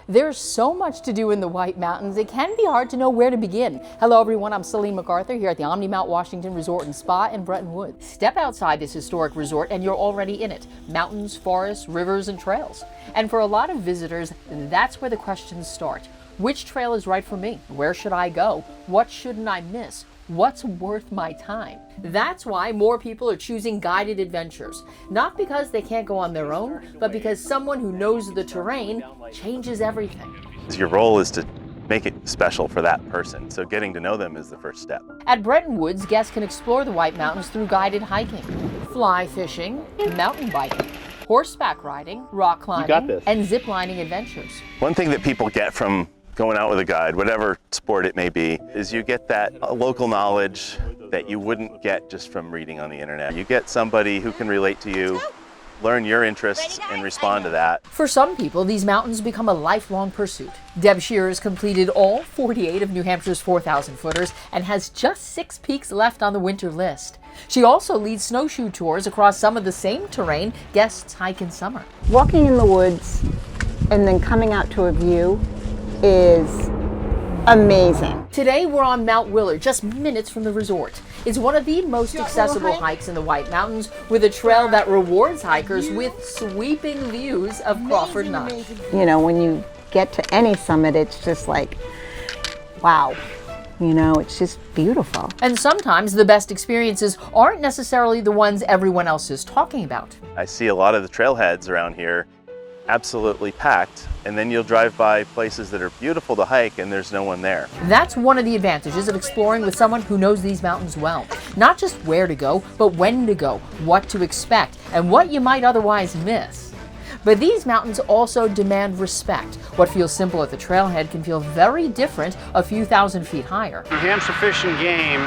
There's so much to do in the White Mountains, it can be hard to know where to begin. Hello everyone, I'm Celine McArthur here at the Omni Mount Washington Resort and Spa in Bretton Woods. Step outside this historic resort and you're already in it. Mountains, forests, rivers, and trails. And for a lot of visitors, that's where the questions start. Which trail is right for me? Where should I go? What shouldn't I miss? What's worth my time? That's why more people are choosing guided adventures. Not because they can't go on their own, but because someone who knows the terrain changes everything. Your role is to make it special for that person, so getting to know them is the first step. At Bretton Woods, guests can explore the White Mountains through guided hiking, fly fishing, mountain biking, horseback riding, rock climbing, and ziplining adventures. One thing that people get from going out with a guide, whatever sport it may be, is you get that local knowledge that you wouldn't get just from reading on the internet. You get somebody who can relate to you, learn your interests, and respond to that. For some people, these mountains become a lifelong pursuit. Deb Shearer has completed all 48 of New Hampshire's 4,000 footers and has just 6 peaks left on the winter list. She also leads snowshoe tours across some of the same terrain guests hike in summer. Walking in the woods and then coming out to a view is amazing. Today we're on Mount Willard, just minutes from the resort. It's one of the most accessible hikes in the White Mountains, with a trail that rewards hikers with sweeping views of Crawford Notch. You know, when you get to any summit, it's just like, wow. You know, it's just beautiful. And sometimes the best experiences aren't necessarily the ones everyone else is talking about. I see a lot of the trailheads around here absolutely packed, and then you'll drive by places that are beautiful to hike and there's no one there. That's one of the advantages of exploring with someone who knows these mountains well. Not just where to go, but when to go, what to expect, and what you might otherwise miss. But these mountains also demand respect. What feels simple at the trailhead can feel very different a few thousand feet higher. New Hampshire Fish and Game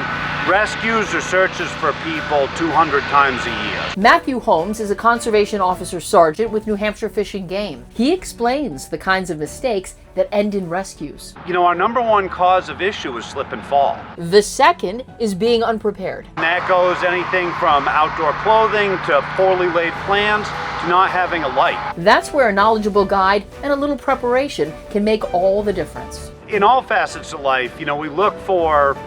rescues or searches for people 200 times a year. Matthew Holmes is a conservation officer sergeant with New Hampshire Fish and Game. He explains the kinds of mistakes that end in rescues. You know, our number one cause of issue is slip and fall. The second is being unprepared. And that goes anything from outdoor clothing to poorly laid plans to not having a light. That's where a knowledgeable guide and a little preparation can make all the difference. In all facets of life, you know, we look for,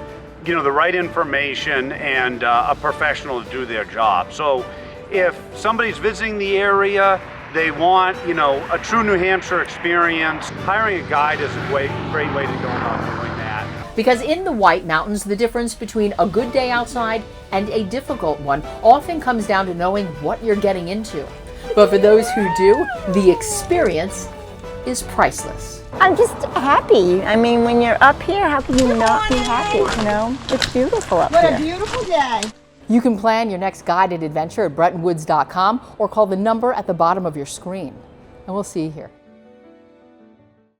you know, the right information and a professional to do their job. So if somebody's visiting the area, they want, you know, a true New Hampshire experience, hiring a guide is a great way to go about doing that. Because in the White Mountains, the difference between a good day outside and a difficult one often comes down to knowing what you're getting into. But for those who do, the experience is priceless. I'm just happy. I mean, when you're up here, how can you not be happy, you know? It's beautiful up here. What a beautiful day. You can plan your next guided adventure at BrettonWoods.com or call the number at the bottom of your screen. And we'll see you here.